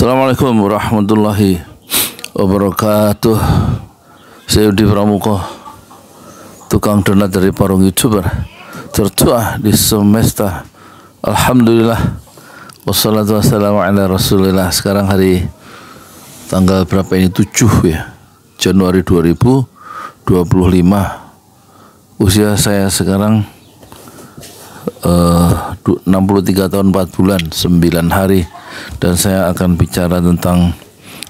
Assalamualaikum warahmatullahi wabarakatuh. Saya Yudi Pramuko, tukang donat dari Parung YouTuber tertua di semesta. Alhamdulillah, wassalatu wassalamu ala rasulillah. Sekarang hari tanggal berapa ini? 7 ya, Januari 2025. Usia saya sekarang 63 tahun 4 bulan 9 hari, dan saya akan bicara tentang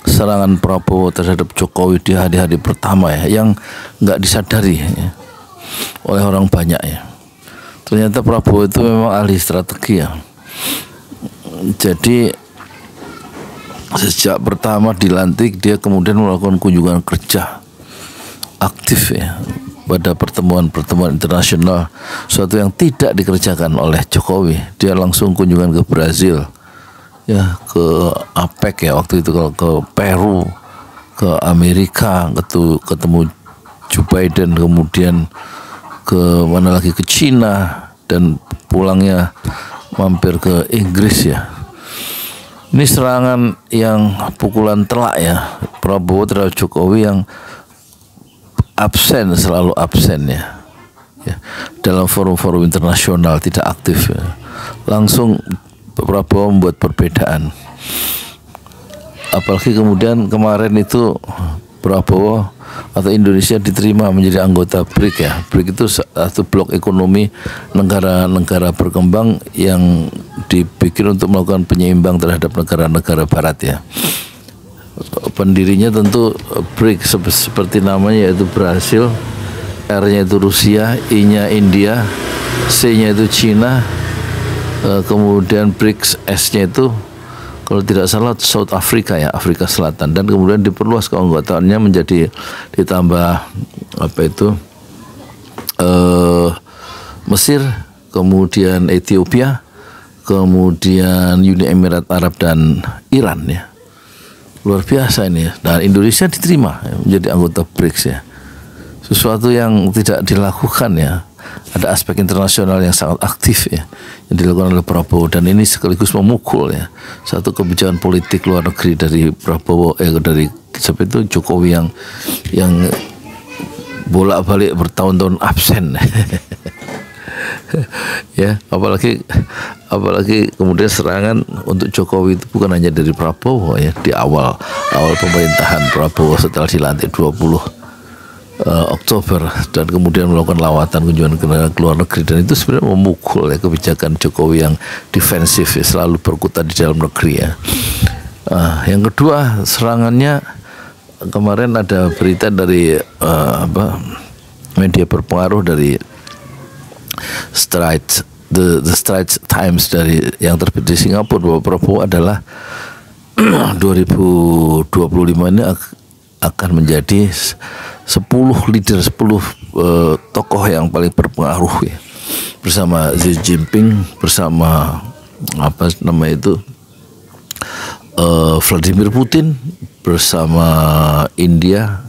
serangan Prabowo terhadap Jokowi di hari-hari pertama ya, yang nggak disadari ya, oleh orang banyak ya. Ternyata Prabowo itu memang ahli strategi ya. Jadi sejak pertama dilantik, dia kemudian melakukan kunjungan kerja aktif ya pada pertemuan-pertemuan internasional, suatu yang tidak dikerjakan oleh Jokowi. Dia langsung kunjungan ke Brazil ya, ke APEC ya waktu itu, ke Peru, ke Amerika, ketemu Joe Biden, kemudian ke mana lagi, ke Cina, dan pulangnya mampir ke Inggris ya. Ini serangan yang pukulan telak ya Prabowo terhadap Jokowi, yang absen, selalu absen ya, dalam forum-forum internasional, tidak aktif ya. Langsung Prabowo membuat perbedaan. Apalagi kemudian kemarin itu Prabowo atau Indonesia diterima menjadi anggota BRIC ya. BRIC itu satu blok ekonomi negara-negara berkembang yang dibikin untuk melakukan penyeimbang terhadap negara-negara barat ya. Pendirinya tentu BRIC seperti namanya, yaitu Brasil, R-nya itu Rusia, I-nya India, C-nya itu Cina, kemudian BRICS, S-nya itu kalau tidak salah South Africa ya, Afrika Selatan, dan kemudian diperluas keanggotaannya menjadi ditambah Mesir, kemudian Ethiopia, kemudian Uni Emirat Arab dan Iran ya. Luar biasa ini ya. Dan Indonesia diterima menjadi anggota BRICS ya. Sesuatu yang tidak dilakukan ya. Ada aspek internasional yang sangat aktif ya, yang dilakukan oleh Prabowo, dan ini sekaligus memukul ya satu kebijakan politik luar negeri dari Prabowo, dari seperti itu Jokowi yang bolak-balik bertahun-tahun absen. Ya, apalagi kemudian serangan untuk Jokowi itu bukan hanya dari Prabowo ya, di awal pemerintahan Prabowo setelah dilantik 20 Oktober, dan kemudian melakukan lawatan kunjungan ke luar negeri, dan itu sebenarnya memukul ya kebijakan Jokowi yang defensif ya, selalu berkutat di dalam negeri ya. Yang kedua, serangannya kemarin ada berita dari media berpengaruh dari The Straits Times yang terbit di Singapura, bahwa Prabowo adalah 2025 ini akan menjadi 10 tokoh yang paling berpengaruh ya, bersama Xi Jinping, bersama Vladimir Putin, bersama India,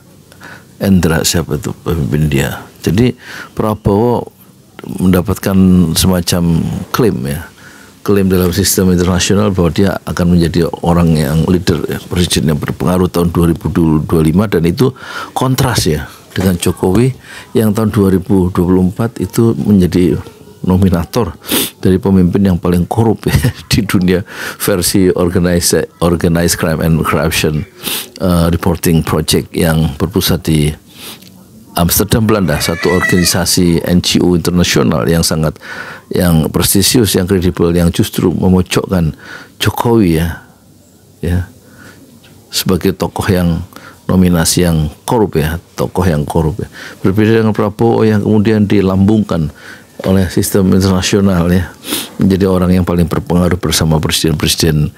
siapa itu pemimpin dia. Jadi Prabowo mendapatkan semacam klaim dalam sistem internasional bahwa dia akan menjadi orang yang leader ya, presiden yang berpengaruh tahun 2025, dan itu kontras ya dengan Jokowi yang tahun 2024 itu menjadi nominator dari pemimpin yang paling korup ya, di dunia, versi Organized Crime and Corruption Reporting Project yang berpusat di Amsterdam, Belanda, satu organisasi NGO internasional yang prestisius, yang kredibel, yang justru memojokkan Jokowi ya sebagai tokoh yang nominasi yang korup ya, tokoh yang korup ya. Berbeda dengan Prabowo yang kemudian dilambungkan oleh sistem internasional ya, menjadi orang yang paling berpengaruh bersama presiden-presiden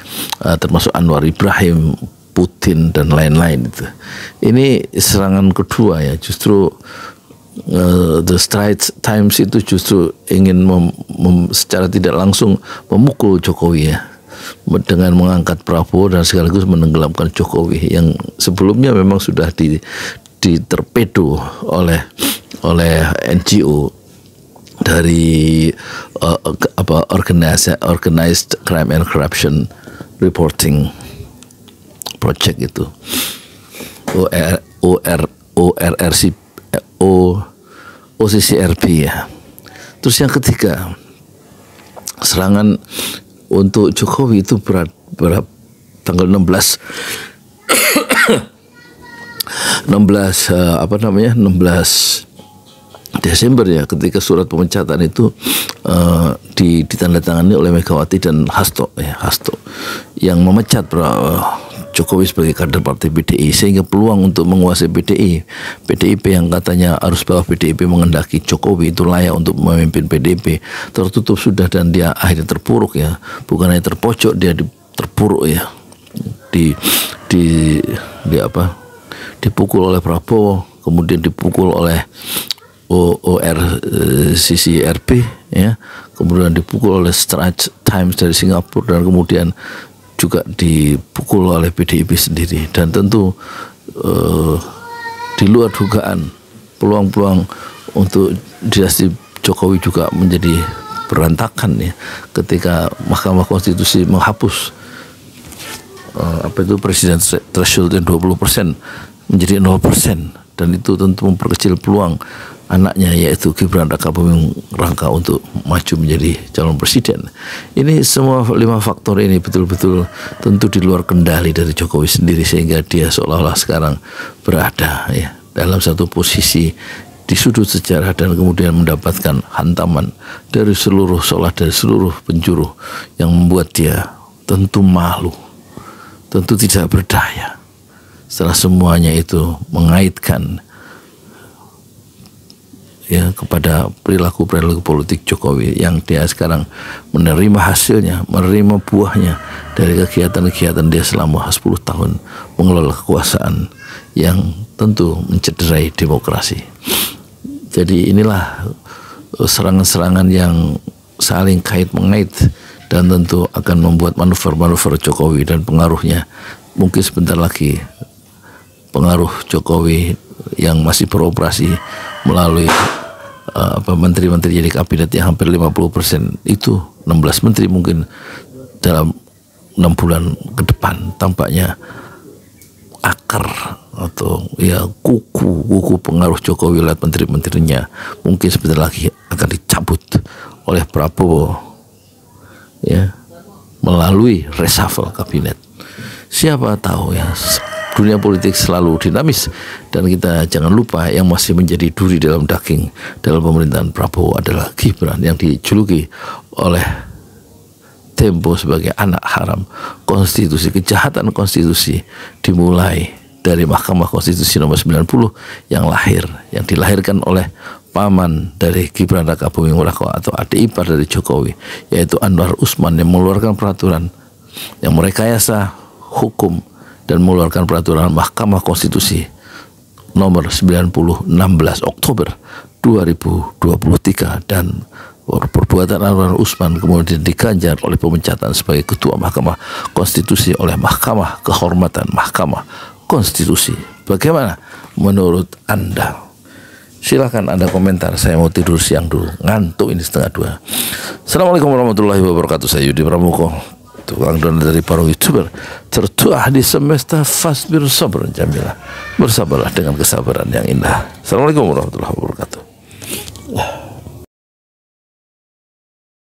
termasuk Anwar Ibrahim, Putin, dan lain-lain itu. Ini serangan kedua ya, justru The Straits Times itu justru ingin secara tidak langsung memukul Jokowi ya, dengan mengangkat Prabowo dan sekaligus menenggelamkan Jokowi yang sebelumnya memang sudah diterpedo oleh NGO dari Organized Crime and Corruption Reporting project itu. OCCRP ya. Terus yang ketiga, serangan untuk Jokowi itu berat tanggal 16 Desember ya, ketika surat pemecatan itu ditandatangani oleh Megawati dan Hasto yang memecat Jokowi sebagai kader partai PDI, sehingga peluang untuk menguasai PDIP yang katanya arus bawah PDIP mengendaki Jokowi itu layak untuk memimpin PDIP tertutup sudah, dan dia akhirnya terpuruk ya, bukan hanya terpojok, dia terpuruk ya, dipukul oleh Prabowo, kemudian dipukul oleh ORCCRP ya, kemudian dipukul oleh Straits Times dari Singapura, dan kemudian juga dipukul oleh PDIP sendiri. Dan tentu di luar dugaan peluang-peluang untuk dinasti Jokowi juga menjadi berantakan ya, ketika Mahkamah Konstitusi menghapus presiden threshold yang 20% menjadi 0%, dan itu tentu memperkecil peluang anaknya yaitu Gibran Rakabuming Raka untuk maju menjadi calon presiden. Ini semua 5 faktor ini betul-betul tentu di luar kendali dari Jokowi sendiri, sehingga dia seolah-olah sekarang berada ya dalam satu posisi di sudut sejarah, dan kemudian mendapatkan hantaman dari seluruh penjuru yang membuat dia tentu malu, tentu tidak berdaya setelah semuanya itu mengaitkan ya kepada perilaku politik Jokowi yang dia sekarang menerima hasilnya, menerima buahnya dari kegiatan-kegiatan dia selama 10 tahun mengelola kekuasaan yang tentu mencederai demokrasi. Jadi inilah serangan-serangan yang saling kait-mengait, dan tentu akan membuat manuver-manuver Jokowi dan pengaruhnya. Mungkin sebentar lagi pengaruh Jokowi yang masih beroperasi melalui menteri-menteri jadi kabinet yang hampir 50%, itu 16 menteri mungkin dalam 6 bulan ke depan tampaknya akar atau ya kuku pengaruh Jokowi lewat menteri-menterinya mungkin sebentar lagi akan dicabut oleh Prabowo ya melalui reshuffle kabinet. Siapa tahu ya, dunia politik selalu dinamis, dan kita jangan lupa yang masih menjadi duri dalam daging dalam pemerintahan Prabowo adalah Gibran yang dijuluki oleh Tempo sebagai anak haram konstitusi, kejahatan konstitusi dimulai dari Mahkamah Konstitusi nomor 90 yang dilahirkan oleh paman dari Gibran Rakabuming Raka atau adik ipar dari Jokowi, yaitu Anwar Usman, yang mengeluarkan peraturan yang merekayasa hukum dan mengeluarkan peraturan Mahkamah Konstitusi nomor 90 16 Oktober 2023, dan perbuatan Anwar Usman kemudian diganjar oleh pemecatan sebagai Ketua Mahkamah Konstitusi oleh Mahkamah Kehormatan Mahkamah Konstitusi. Bagaimana menurut Anda? Silakan Anda komentar. Saya mau tidur siang dulu, ngantuk ini 1:30. Assalamualaikum warahmatullahi wabarakatuh. Saya Yudi Pramuko, tukang donor dari para YouTuber tertua di semesta Fasbir Sabr Jamilah. Bersabarlah dengan kesabaran yang indah. Assalamualaikum warahmatullahi wabarakatuh.